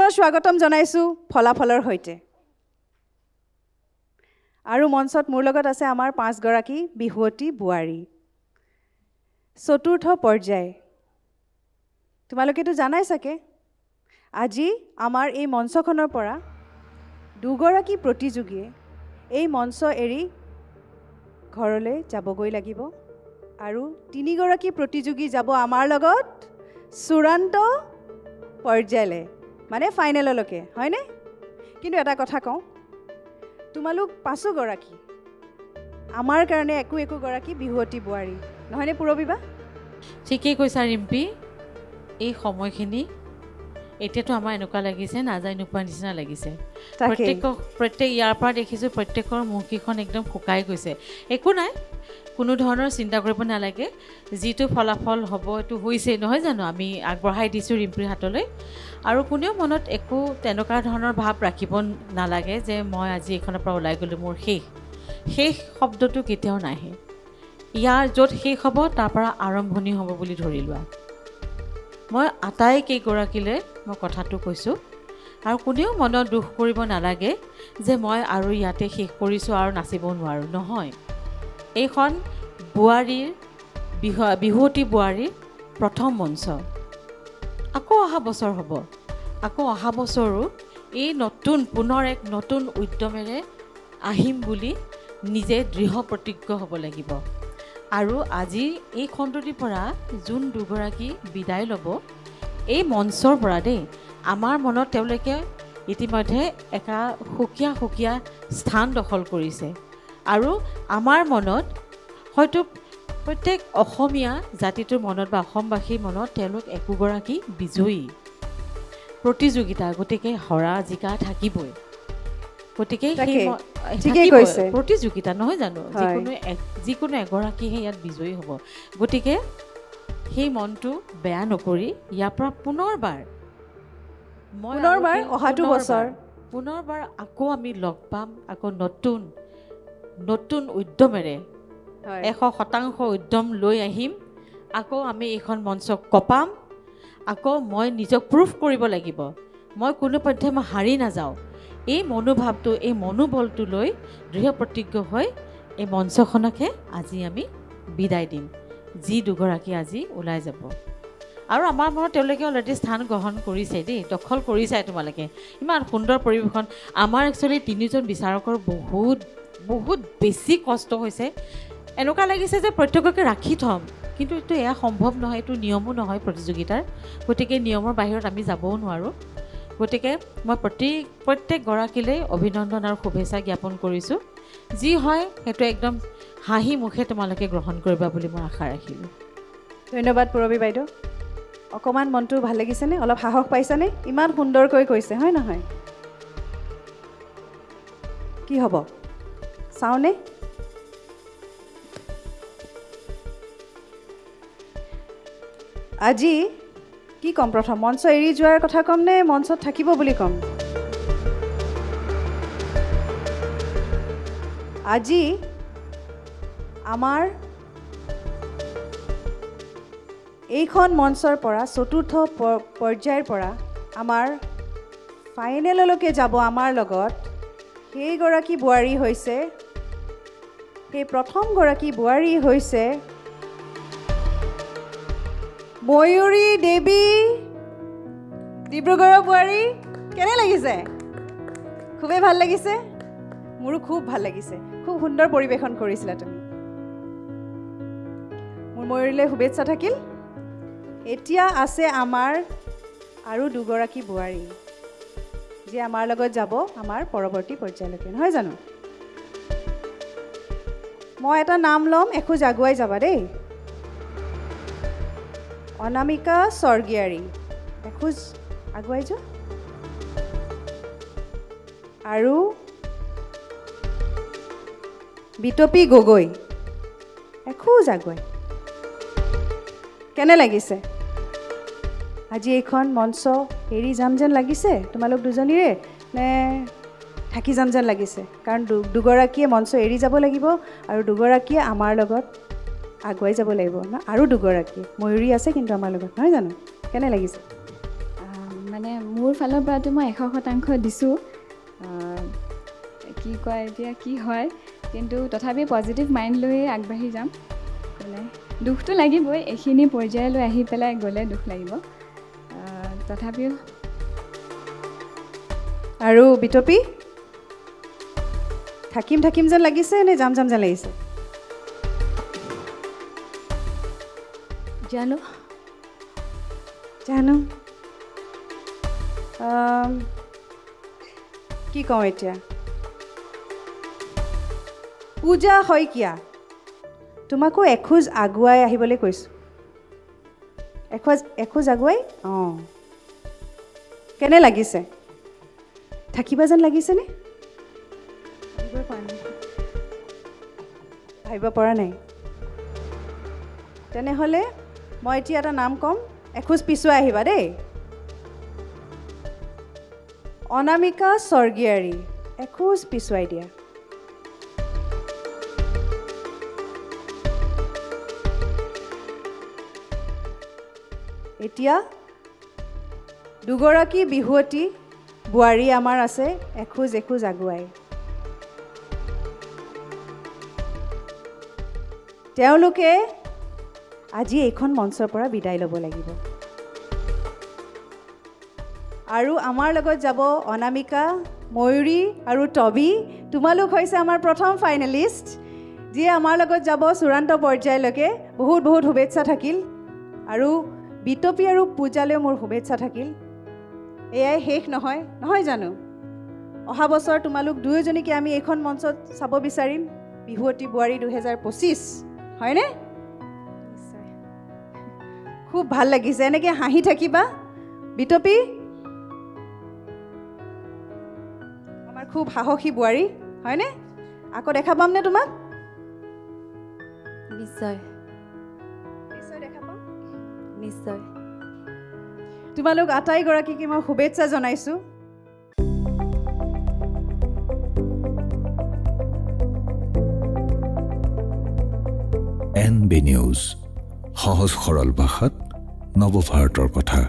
পুনৰ স্বাগতম জনাইছোঁ ফলাফলৰ সৈতে আৰু মঞ্চত মোৰ লগত আছে আমাৰ 5 গৰাকী বিহুৱতী বোৱাৰী চতুৰ্থ পৰ্যায় তোমালোকেতো জানাই চাগে আজি আমাৰ এই মঞ্চখনৰ পৰা দুগৰাকী প্ৰতিযোগীয়ে এই মঞ্চ এৰি ঘৰলৈ যাবগৈ লাগিব আৰু 3 গৰাকী প্ৰতিযোগী যাব আমাৰ লগত চূড়ান্ত পৰ্যায়লৈ মানে ফাইনেললৈকে হয়নে কিন্তু এটা কথা কওঁ তোমালোক 5 গৰাকী আমাৰ কাৰণে একো গৰাকী বিহুৱতী বোৱাৰী নহয়নে পুৰবিবা ঠিকই কৈছা ৰিম্পী এই সময়খিনি এতিয়াতো আমাৰ এনেকুৱা লাগিছে নাযায় নোপোৱা নিচিনা লাগিছে প্ৰত্যেক ইয়াৰ পৰা দেখিছোঁ প্ৰত্যেকৰ মুখকেইখন একদম শুকাই গৈছে একো নাই কোনো ধৰণৰ চিন্তা কৰিব নালাগে যিটো ফলাফল হ'ব এইটো হৈছে নহয় জানো আমি আগবঢ়াই দিছোঁ ৰিম্পীৰ হাতলৈ আৰু কোনেও মনত একো তেনেকুৱা ধৰণৰ ভাৱ ৰাখিব নালাগে যে মই আজি এইখনৰ পৰা ওলাই গ'লোঁ মোৰ শেষ শব্দটো কেতিয়াও নাহে ইয়াৰ য'ত শেষ হ'ব তাৰ পৰা আৰম্ভণি হ'ব বুলি ধৰি লোৱা মই আটাইকেইগৰাকীলৈ মই কথাটো কৈছোঁ আৰু কোনেও মনত দুখ কৰিব নালাগে যে মই আৰু ইয়াতে শেষ কৰিছোঁ আৰু নাচিব নোৱাৰোঁ নহয় এইখন বিহুৱতী বোৱাৰীৰ প্ৰথম মঞ্চ আকৌ অহা বছৰ হ'ব আকৌ অহা বছৰো এই পুনৰ এক নতুন উদ্যমেৰে আহিম বুলি নিজে দৃঢ় প্ৰতিজ্ঞ হ'ব লাগিব আৰু আজি এই খণ্ডটিৰ পৰা যোন দুগৰাকী বিদায় ল'ব এই মঞ্চৰ পৰা দেই আমাৰ মনত তেওঁলোকে ইতিমধ্যে এটা সুকীয়া স্থান দখল কৰিছে আৰু আমাৰ মনত হয়তো প্ৰত্যেক অসমীয়া জাতিটোৰ মনত বা অসমবাসীৰ মনত তেওঁলোক একোগৰাকী বিজয়ী প্ৰতিযোগিতা গতিকে হৰা জিকা থাকিবই গতিকে প্ৰতিযোগিতা নহয় জানো যিকোনো এগৰাকীহে ইয়াত বিজয়ী হ'ব গতিকে সেই মনটো বেয়া নকৰি ইয়াৰ পৰা পুনৰবাৰ আকৌ আমি লগ পাম আকৌ নতুন উদ্যমেৰে 100% উদ্যম লৈ আহিম আকৌ আমি এইখন মঞ্চক কপাম আকৌ মই নিজক প্ৰুফ কৰিব লাগিব মই কোনোপধ্যে মই হাৰি নাযাওঁ এই মনোভাৱটো এই মনোবলটো লৈ দৃঢ় প্ৰতিজ্ঞ হৈ এই মঞ্চখনকে আজি আমি বিদায় দিম যি দুগৰাকী আজি ওলাই যাব আৰু আমাৰ মনত তেওঁলোকে অলৰেডি স্থান গ্ৰহণ কৰিছে দেই দখল কৰিছে তোমালোকে ইমান সুন্দৰ পৰিৱেশন আমাৰ একচুৱেলি 3জন বিচাৰকৰ বহুত বেছি কষ্ট হৈছে এনেকুৱা লাগিছে যে প্ৰত্যেককে ৰাখি থ'ম কিন্তু এইটো এয়া সম্ভৱ নহয় এইটো নিয়মো নহয় প্ৰতিযোগিতাৰ গতিকে নিয়মৰ বাহিৰত আমি যাবও নোৱাৰোঁ গতিকে মই প্ৰত্যেক গৰাকীলৈ অভিনন্দন আৰু শুভেচ্ছা জ্ঞাপন কৰিছোঁ যি হয় সেইটো একদম হাঁহি মুখে তোমালোকে গ্ৰহণ কৰিবা বুলি মই আশা ৰাখিলোঁ ধন্যবাদ পুৰবী বাইদেউ অকণমান মনটো ভাল লাগিছেনে অলপ সাহস পাইছানে ইমান সুন্দৰকৈ কৈছে হয় নহয় কি হ'ব চাওঁনে আজি কি ক'ম প্ৰথম মঞ্চ এৰি যোৱাৰ কথা ক'ম নে মঞ্চত থাকিব বুলি ক'ম আজি আমাৰ এইখন মঞ্চৰ পৰা চতুৰ্থ পৰ্যায়ৰ পৰা আমাৰ ফাইনেললৈকে যাব আমাৰ লগত সেইগৰাকী বোৱাৰী হৈছে সেই প্ৰথমগৰাকী বোৱাৰী হৈছে ময়ূৰী দেৱী ডিব্ৰুগড়ৰ বোৱাৰী কেনে লাগিছে খুবেই ভাল লাগিছে মোৰো খুব ভাল লাগিছে খুব সুন্দৰ পৰিৱেশন কৰিছিলা তুমি মোৰ ময়ূৰীলৈ শুভেচ্ছা থাকিল এতিয়া আছে আমাৰ আৰু দুগৰাকী বোৱাৰী যি আমাৰ লগত যাব আমাৰ পৰৱৰ্তী পৰ্যায়লৈকে নহয় জানো মই এটা নাম ল'ম এখোজ আগুৱাই যাবা দেই অনামিকা স্বৰ্গীয়াৰী এখোজ আগুৱাই যোৱা আৰু বিতপী গগৈ এখোজ আগুৱাই কেনে লাগিছে আজি এইখন মঞ্চ এৰি যাম যেন লাগিছে তোমালোক দুজনীৰে নে থাকি যাম যেন লাগিছে কাৰণ দুগৰাকীয়ে মঞ্চ এৰি যাব লাগিব আৰু দুগৰাকীয়ে আমাৰ লগত আগুৱাই যাব লাগিব না আৰু দুগৰাকী ময়ূৰী আছে কিন্তু আমাৰ লগত নহয় জানো কেনে লাগিছে মানে মোৰ ফালৰ পৰাতো মই 100% দিছোঁ কি কয় এতিয়া কি হয় কিন্তু তথাপি পজিটিভ মাইণ্ড লৈয়ে আগবাঢ়ি যাম মানে দুখটো লাগিবই এইখিনি পৰ্যায়লৈ আহি পেলাই গ'লে দুখ লাগিব তথাপিও আৰু বিতপি থাকিম যেন লাগিছে নে যাম যেন লাগিছে জানো কি কওঁ এতিয়া পূজা শইকীয়া তোমাকো এখোজ আগুৱাই আহিবলৈ কৈছোঁ এখোজ আগুৱাই অঁ কেনে লাগিছে থাকিবা যেন লাগিছেনে ভাবিব পৰা নাই তেনেহ'লে মই এতিয়া এটা নাম ক'ম এখোজ পিছুৱাই আহিবা দেই অনামিকা স্বৰ্গীয়াৰী এখোজ পিছুৱাই দিয়া এতিয়া দুগৰাকী বিহুৱতী বোৱাৰী আমাৰ আছে এখোজ আগুৱাই তেওঁলোকে আজি এইখন মঞ্চৰ পৰা বিদায় ল'ব লাগিব আৰু আমাৰ লগত যাব অনামিকা ময়ূৰী আৰু টবি তোমালোক হৈছে আমাৰ প্ৰথম ফাইনেলিষ্ট যিয়ে আমাৰ লগত যাব চূড়ান্ত পৰ্যায়লৈকে বহুত শুভেচ্ছা থাকিল আৰু বিতপি আৰু পূজালৈ মোৰ শুভেচ্ছা থাকিল এয়াই শেষ নহয় জানো অহা বছৰ তোমালোক দুয়োজনীকে আমি এইখন মঞ্চত চাব বিচাৰিম বিহুৱতী বোৱাৰী 2025 হয়নে খুব ভাল লাগিছে এনেকৈ হাঁহি থাকিবা বিতপি আমাৰ খুব সাহসী বোৱাৰী হয়নে আকৌ দেখা পামনে তোমাক নিশ্চয় দেখা পাম নিশ্চয় তোমালোক আটাইগৰাকীকে মই শুভেচ্ছা জনাইছোঁ NB নিউজ সহজ সৰল ভাষাত নৱভাৰতৰ কথা